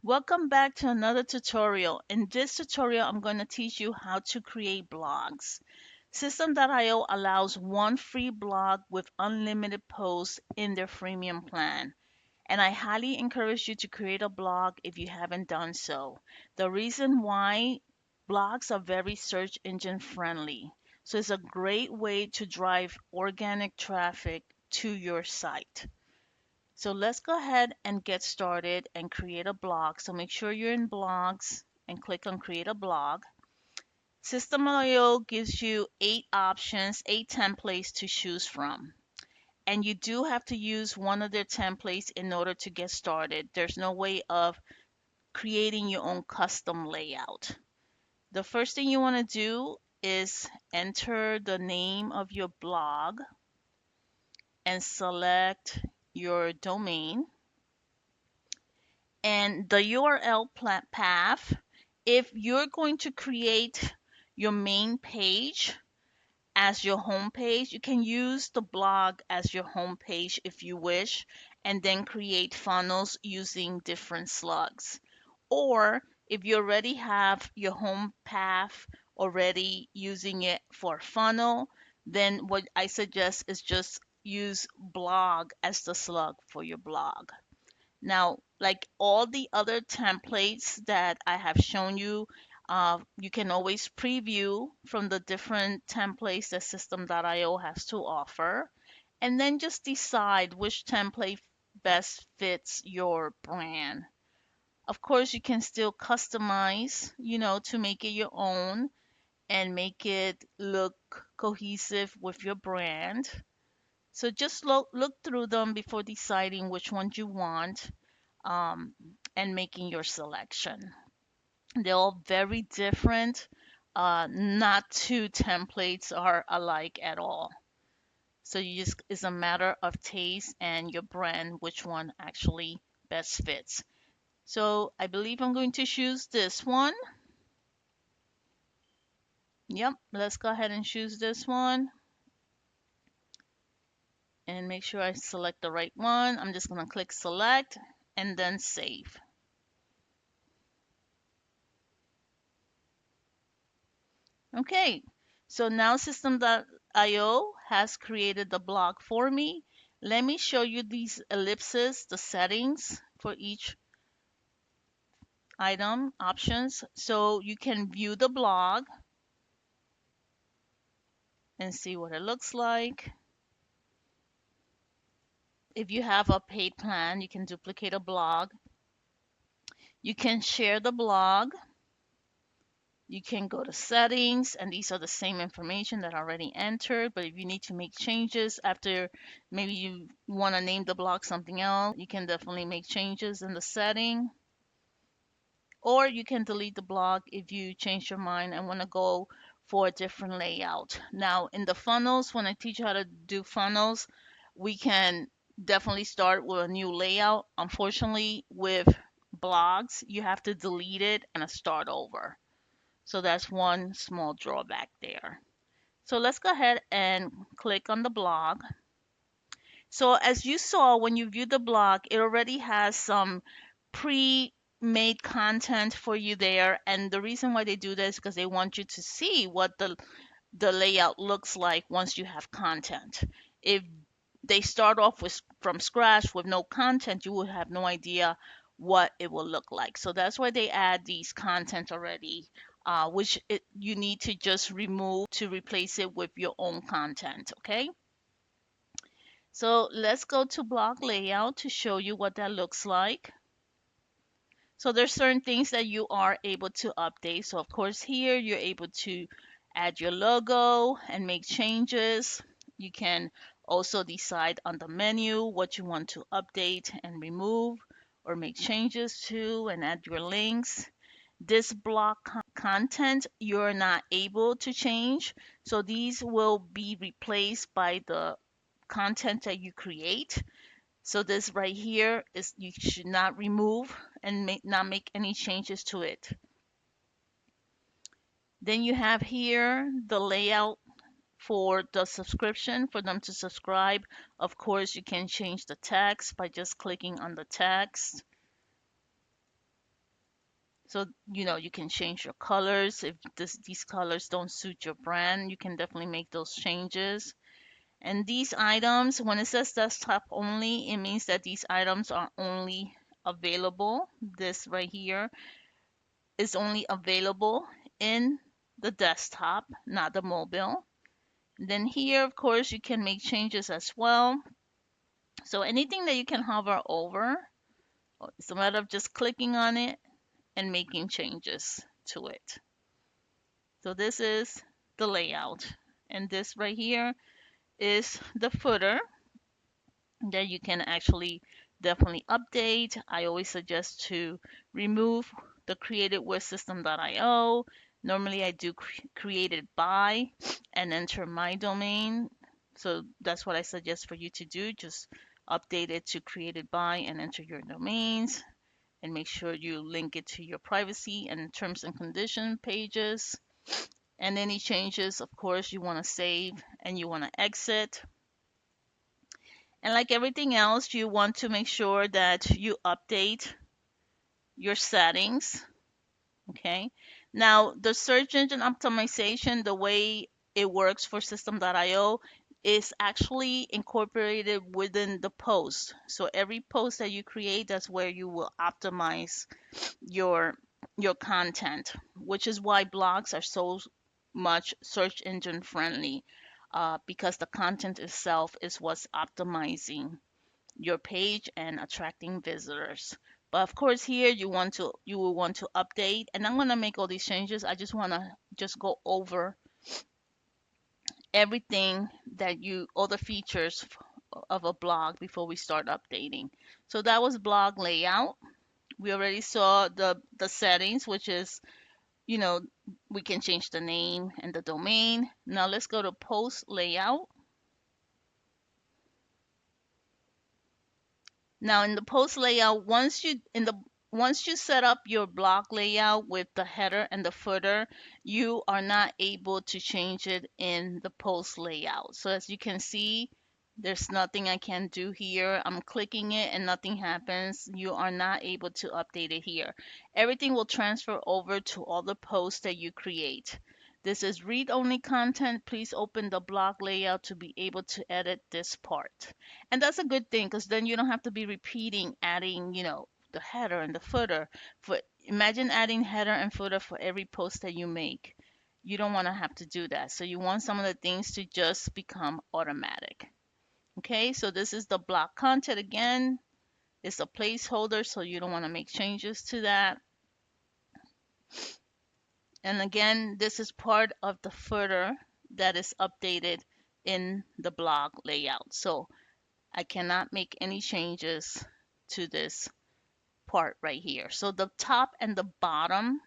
Welcome back to another tutorial. In this tutorial, I'm going to teach you how to create blogs. System.io allows one free blog with unlimited posts in their freemium plan. And I highly encourage you to create a blog if you haven't done so. The reason why blogs are very search engine friendly. So it's a great way to drive organic traffic to your site. So let's go ahead and get started and create a blog. So make sure you're in blogs and click on create a blog. System.io gives you 8 options, 8 templates to choose from. And you do have to use one of their templates in order to get started. There's no way of creating your own custom layout. The first thing you want to do is enter the name of your blog and select your domain. And the URL path, if you're going to create your main page as your home page, you can use the blog as your home page if you wish, and then create funnels using different slugs. Or if you already have your home path already using it for funnel, then what I suggest is just use blog as the slug for your blog. Now, like all the other templates that I have shown you, you can always preview from the different templates that System.io has to offer, and then just decide which template best fits your brand. Of course, you can still customize, to make it your own and make it look cohesive with your brand. So just look through them before deciding which ones you want, um, and making your selection. They're all very different. Not two templates are alike at all. So you just it's a matter of taste and your brand, which one actually best fits. So I believe I'm going to choose this one. Yep, let's go ahead and choose this one and make sure I select the right one. I'm just going to click select and then save. Okay, so now System.io has created the blog for me. Let me show you these ellipses, the settings for each item options. So you can view the blog and see what it looks like. If you have a paid plan, you can duplicate a blog. You can share the blog. You can go to settings, and these are the same information that I already entered. But if you need to make changes after, maybe you want to name the blog something else, you can definitely make changes in the setting. Or you can delete the blog if you change your mind and want to go for a different layout. Now, in the funnels, when I teach you how to do funnels, we can definitely start with a new layout. Unfortunately, with blogs, you have to delete it and start over. So that's one small drawback there. So let's go ahead and click on the blog. So as you saw when you viewed the blog, it already has some pre-made content for you there. And the reason why they do this is because they want you to see what the layout looks like once you have content. If they start off from scratch with no content, you would have no idea what it will look like. So that's why they add these content already, you need to just remove to replace it with your own content. Okay. So let's go to blog layout to show you what that looks like. So there's certain things that you are able to update. So of course here you're able to add your logo and make changes. You can also decide on the menu what you want to update and remove or make changes to and add your links. This block content you're not able to change. So these will be replaced by the content that you create. So this right here is you should not remove and not make any changes to it. Then you have here the layout for the subscription for them to subscribe. Of course, you can change the text by just clicking on the text. So, you can change your colors. If these colors don't suit your brand, you can definitely make those changes. And these items, when it says desktop only, it means that these items are only available. This right here is only available in the desktop, not the mobile. Then here, of course, you can make changes as well. So anything that you can hover over, it's a matter of just clicking on it and making changes to it. So this is the layout. And this right here is the footer that you can actually definitely update. I always suggest to remove the created with system.io. Normally I do create it by and enter my domain. So that's what I suggest for you to do. Just update it to created by and enter your domains and make sure you link it to your privacy and terms and condition pages. And any changes, of course, you want to save and you want to exit. And like everything else, you want to make sure that you update your settings. Okay. Now, the search engine optimization, the way it works for system.io is actually incorporated within the post. So every post that you create, that's where you will optimize your your content, which is why blogs are so much search engine friendly, because the content itself is what's optimizing your page and attracting visitors. But of course here you will want to update, and I'm going to make all these changes. I just want to just go over everything that all the features of a blog before we start updating. So that was blog layout. We already saw the settings, which is, you know, we can change the name and the domain. Now let's go to post layout. Now in the post layout, once you set up your block layout with the header and the footer, you are not able to change it in the post layout. So as you can see, there's nothing I can do here. I'm clicking it and nothing happens. You are not able to update it here. Everything will transfer over to all the posts that you create. This is read-only content. Please open the block layout to be able to edit this part. And that's a good thing because then you don't have to be repeating, adding, the header and the footer. Imagine adding header and footer for every post that you make. You don't want to have to do that. So you want some of the things to just become automatic. Okay, so this is the block content again. It's a placeholder, so you don't want to make changes to that. And again, this is part of the footer that is updated in the blog layout. So I cannot make any changes to this part right here. So the top and the bottom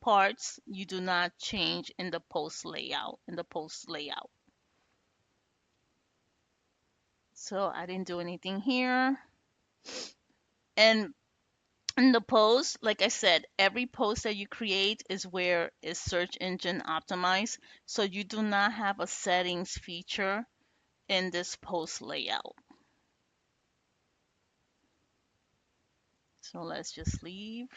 parts you do not change in the post layout. So I didn't do anything here. And in the post, like I said, every post that you create is where is search engine optimized. So you do not have a settings feature in this post layout. So let's just leave.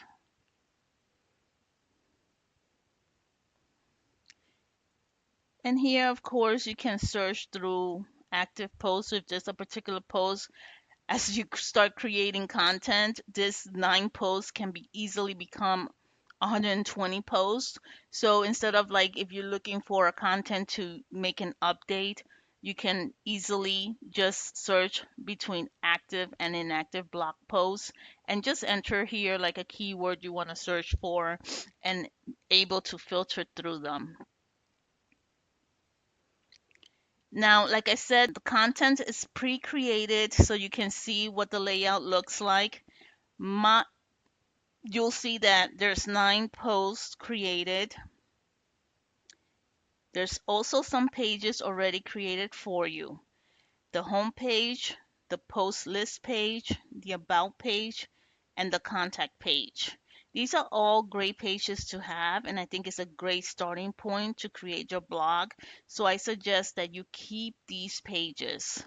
And here, of course, you can search through active posts. If there's a particular post, as you start creating content, this 9 posts can be easily become 120 posts. So instead of like if you're looking for a content to make an update, you can easily just search between active and inactive blog posts and just enter here like a keyword you want to search for and able to filter through them. Now, like I said, the content is pre-created so you can see what the layout looks like. You'll see that there's 9 posts created. There's also some pages already created for you. The home page, the post list page, the about page, and the contact page. These are all great pages to have, and I think it's a great starting point to create your blog. So I suggest that you keep these pages.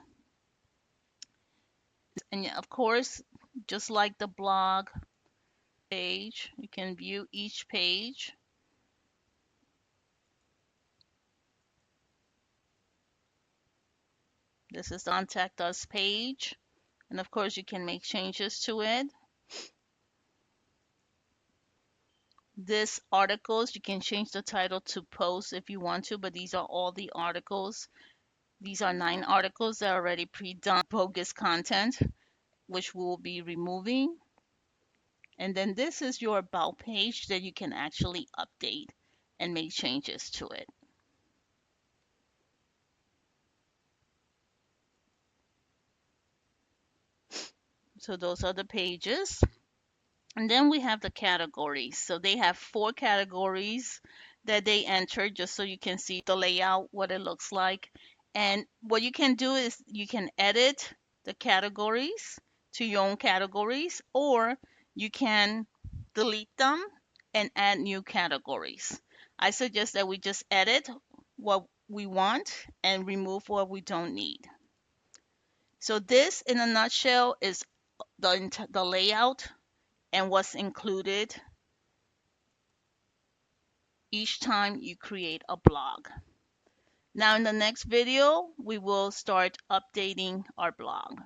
And of course, just like the blog, page. You can view each page. This is the contact us page. And of course, you can make changes to it. This articles, you can change the title to post if you want to, but these are all the articles. These are 9 articles that are already pre-done bogus content, which we will be removing. And then this is your about page that you can actually update and make changes to it. So those are the pages. And then we have the categories. So they have 4 categories that they enter just so you can see the layout, what it looks like. And what you can do is you can edit the categories to your own categories, or you can delete them and add new categories. I suggest that we just edit what we want and remove what we don't need. So this in a nutshell is the layout and what's included each time you create a blog. Now in the next video, we will start updating our blog.